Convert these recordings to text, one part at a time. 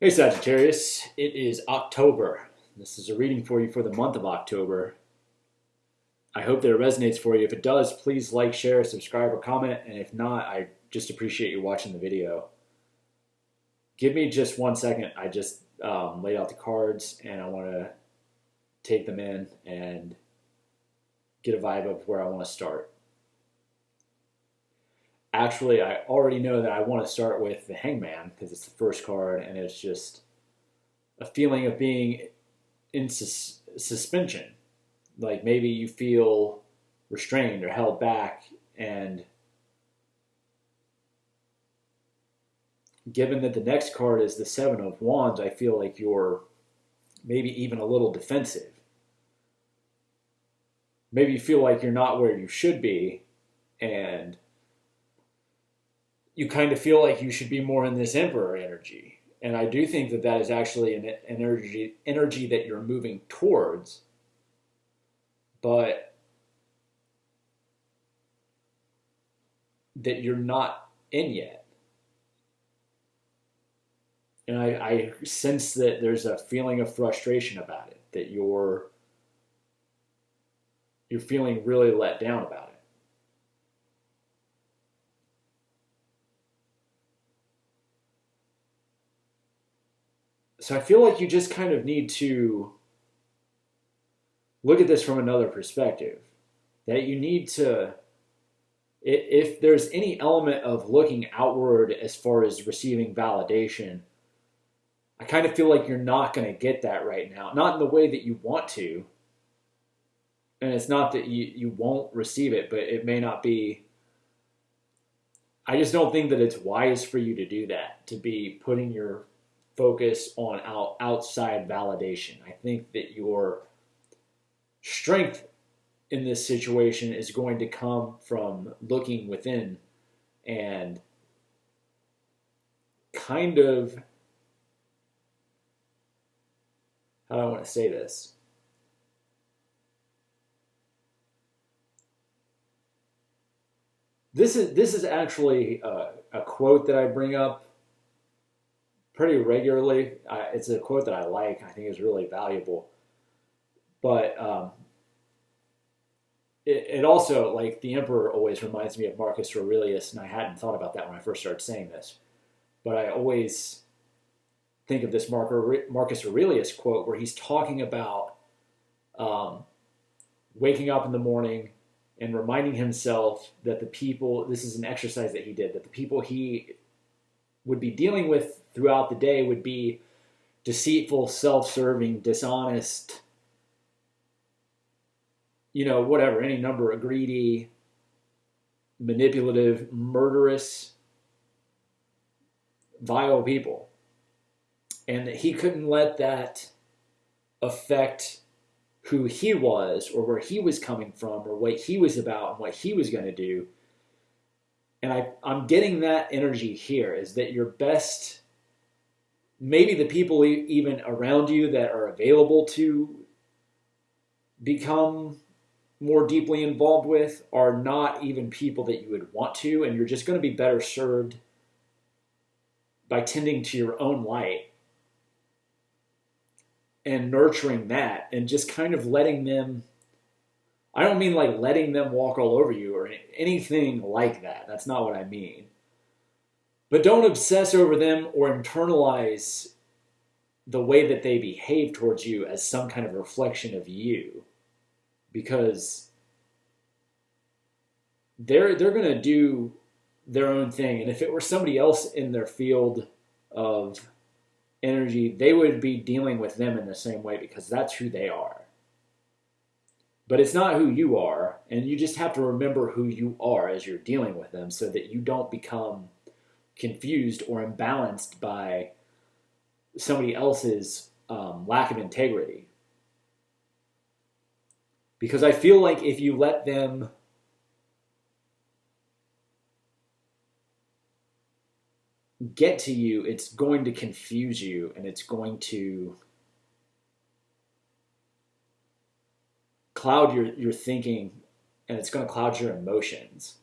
Hey Sagittarius, it is October. This is a reading for you for the month of October. I hope that it resonates for you. If it does, please like, share, subscribe, or comment. And if not, I just appreciate you watching the video. Give me just 1 second. I just laid out the cards and I want to take them in and get a vibe of where I want to start. Actually, I already know that I want to start with the Hangman because it's the first card and it's just a feeling of being in suspension. Like maybe you feel restrained or held back, and given that the next card is the Seven of Wands, I feel like you're maybe even a little defensive. Maybe you feel like you're not where you should be, and you kind of feel like you should be more in this Emperor energy. And I do think that that is actually an energy that you're moving towards, but that you're not in yet. And I sense that there's a feeling of frustration about it, that you're feeling really let down about it. So I feel like you just kind of need to look at this from another perspective. That you need to, if there's any element of looking outward as far as receiving validation, I kind of feel like you're not going to get that right now. Not in the way that you want to. And it's not that you won't receive it, but it may not be. I just don't think that it's wise for you to do that, to be putting your focus on outside validation. I think that your strength in this situation is going to come from looking within and kind of, how do I want to say this? This is actually a quote that I bring up pretty regularly. It's a quote that I like. I think is really valuable. But it also, like the Emperor always reminds me of Marcus Aurelius, and I hadn't thought about that when I first started saying this. But I always think of this Marcus Aurelius quote where he's talking about waking up in the morning and reminding himself that the people, this is an exercise that he did, that the people he would be dealing with throughout the day would be deceitful, self-serving, dishonest, whatever, any number of greedy, manipulative, murderous, vile people. And that he couldn't let that affect who he was or where he was coming from or what he was about and what he was going to do. And I'm getting that energy here, is that your best, maybe the people even around you that are available to become more deeply involved with are not even people that you would want to, and you're just going to be better served by tending to your own light and nurturing that and just kind of letting them, I don't mean like letting them walk all over you or anything like that. That's not what I mean. But don't obsess over them or internalize the way that they behave towards you as some kind of reflection of you. Because they're going to do their own thing. And if it were somebody else in their field of energy, they would be dealing with them in the same way because that's who they are. But it's not who you are, and you just have to remember who you are as you're dealing with them so that you don't become confused or imbalanced by somebody else's lack of integrity. Because I feel like if you let them get to you, it's going to confuse you and it's going to cloud your thinking, and it's going to cloud your emotions.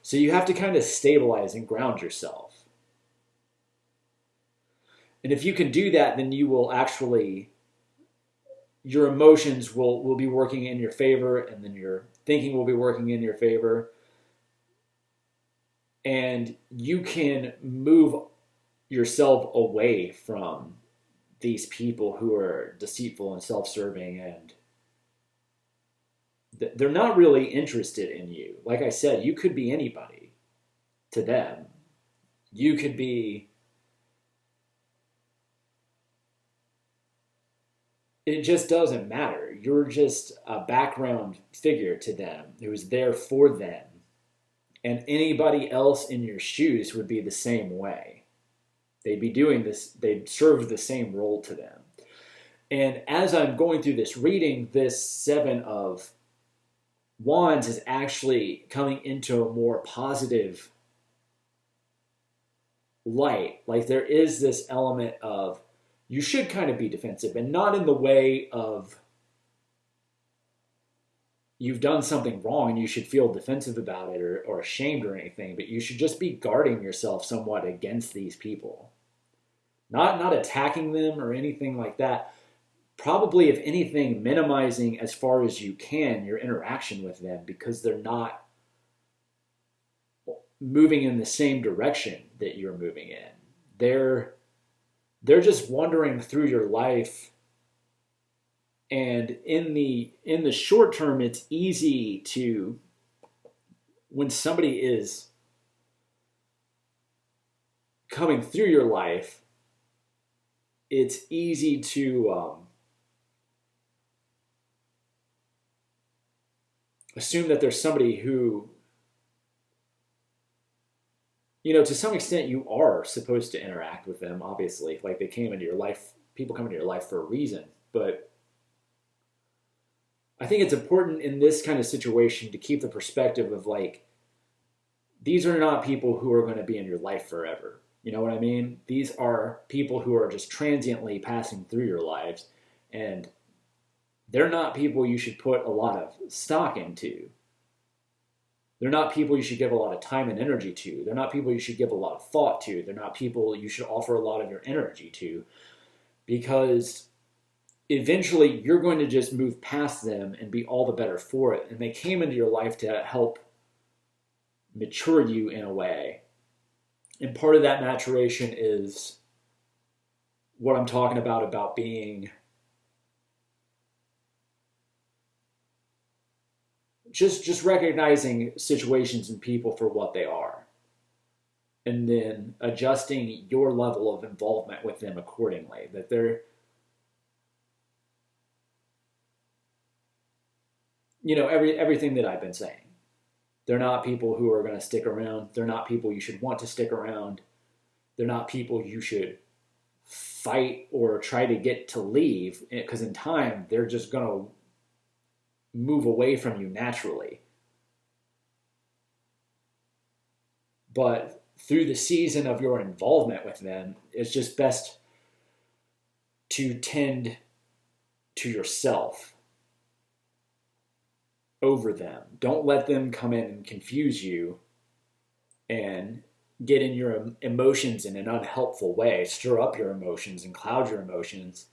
So you have to kind of stabilize and ground yourself. And if you can do that, then you will actually, your emotions will be working in your favor, and then your thinking will be working in your favor. And you can move yourself away from these people who are deceitful and self-serving, and they're not really interested in you. Like I said, you could be anybody to them. You could be, it just doesn't matter. You're just a background figure to them who's there for them. And anybody else in your shoes would be the same way. They'd be doing this, they'd serve the same role to them. And as I'm going through this reading, this Seven of Wands is actually coming into a more positive light. Like there is this element of, you should kind of be defensive, and not in the way of you've done something wrong and you should feel defensive about it or ashamed or anything, but you should just be guarding yourself somewhat against these people. Not attacking them or anything like that. Probably, if anything, minimizing as far as you can your interaction with them, because they're not moving in the same direction that you're moving in. They're just wandering through your life, and in the short term, it's easy to, when somebody is coming through your life, it's easy to assume that there's somebody who, to some extent you are supposed to interact with them, obviously. Like they came into your life, people come into your life for a reason. But I think it's important in this kind of situation to keep the perspective of like, these are not people who are going to be in your life forever. You know what I mean? These are people who are just transiently passing through your lives, and they're not people you should put a lot of stock into. They're not people you should give a lot of time and energy to. They're not people you should give a lot of thought to. They're not people you should offer a lot of your energy to, because eventually you're going to just move past them and be all the better for it. And they came into your life to help mature you in a way. And part of that maturation is what I'm talking about being just recognizing situations and people for what they are, and then adjusting your level of involvement with them accordingly. That they're, everything that I've been saying. They're not people who are going to stick around. They're not people you should want to stick around. They're not people you should fight or try to get to leave, because in time, they're just going to move away from you naturally. But through the season of your involvement with them, it's just best to tend to yourself over them. Don't let them come in and confuse you and get in your emotions in an unhelpful way, stir up your emotions and cloud your emotions,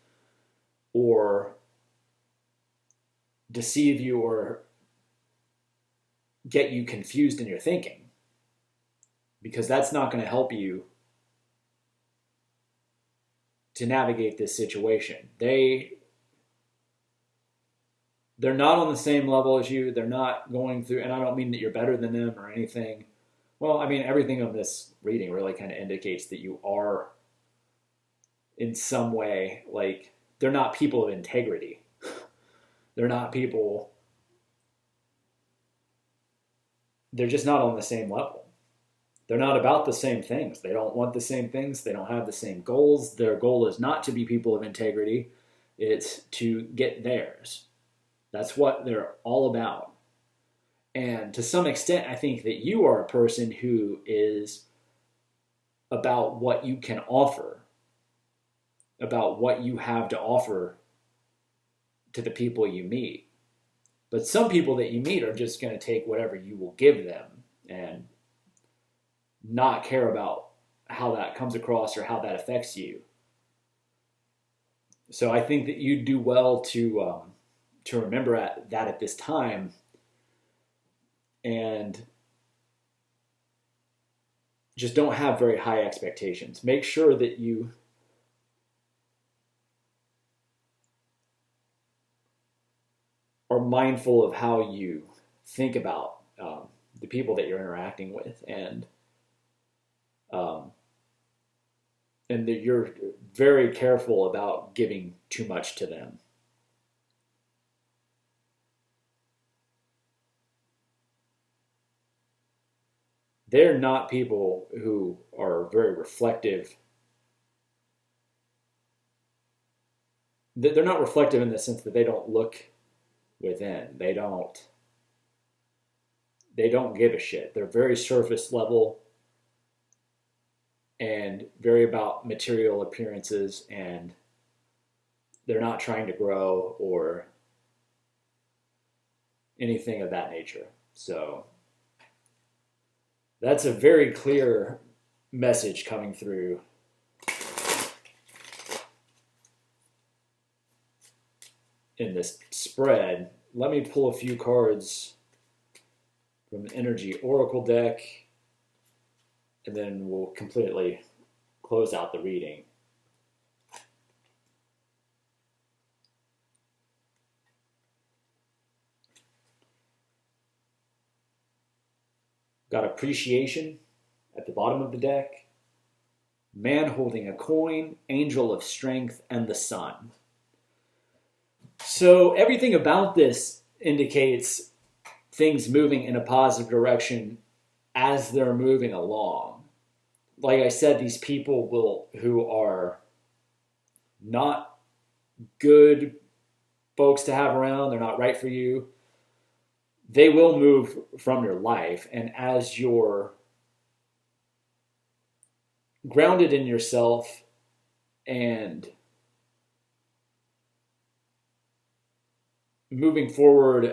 or deceive you or get you confused in your thinking, because that's not going to help you to navigate this situation. They're not on the same level as you. They're not going through, and I don't mean that you're better than them or anything. Well, I mean, everything on this reading really kind of indicates that you are in some way, like, they're not people of integrity. They're not people, they're just not on the same level. They're not about the same things. They don't want the same things. They don't have the same goals. Their goal is not to be people of integrity. It's to get theirs. That's what they're all about. And to some extent, I think that you are a person who is about what you can offer, about what you have to offer to the people you meet. But some people that you meet are just going to take whatever you will give them and not care about how that comes across or how that affects you. So I think that you do well to remember that at this time, and just don't have very high expectations. Make sure that you are mindful of how you think about the people that you're interacting with, um, and that you're very careful about giving too much to them. They're not people who are very reflective. They're not reflective in the sense that they don't look within. They don't give a shit. They're very surface level and very about material appearances, and they're not trying to grow or anything of that nature. So that's a very clear message coming through in this spread. Let me pull a few cards from the Energy Oracle deck, and then we'll completely close out the reading. Got Appreciation at the bottom of the deck, Man holding a coin, Angel of Strength, and the Sun. So everything about this indicates things moving in a positive direction as they're moving along. Like I said, these people who are not good folks to have around, they're not right for you, they will move from your life. And as you're grounded in yourself and moving forward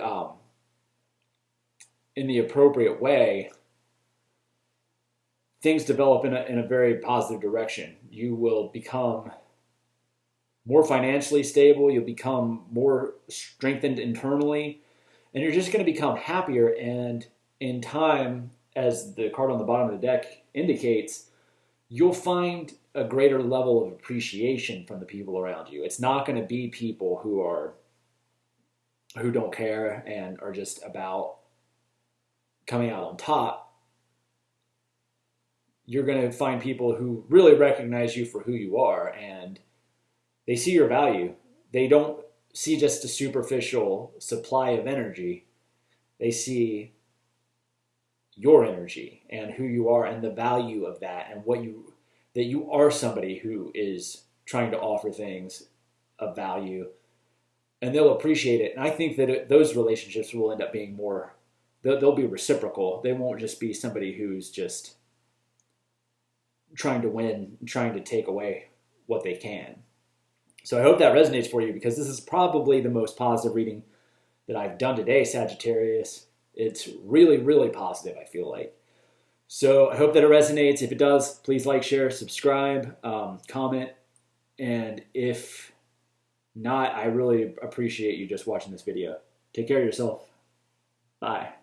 in the appropriate way, things develop in a very positive direction. You will become more financially stable. You'll become more strengthened internally, and you're just going to become happier. And in time, as the card on the bottom of the deck indicates, you'll find a greater level of appreciation from the people around you. It's not going to be people who don't care and are just about coming out on top. You're going to find people who really recognize you for who you are, and they see your value. They don't see just a superficial supply of energy. They see your energy and who you are and the value of that, and that you are somebody who is trying to offer things of value, and they'll appreciate it. And I think that those relationships will end up being more, they'll be reciprocal. They won't just be somebody who's just trying to win, trying to take away what they can. So I hope that resonates for you, because this is probably the most positive reading that I've done today, Sagittarius. It's really, really positive, I feel like. So I hope that it resonates. If it does, please like, share, subscribe, comment. And if not, I really appreciate you just watching this video. Take care of yourself. Bye.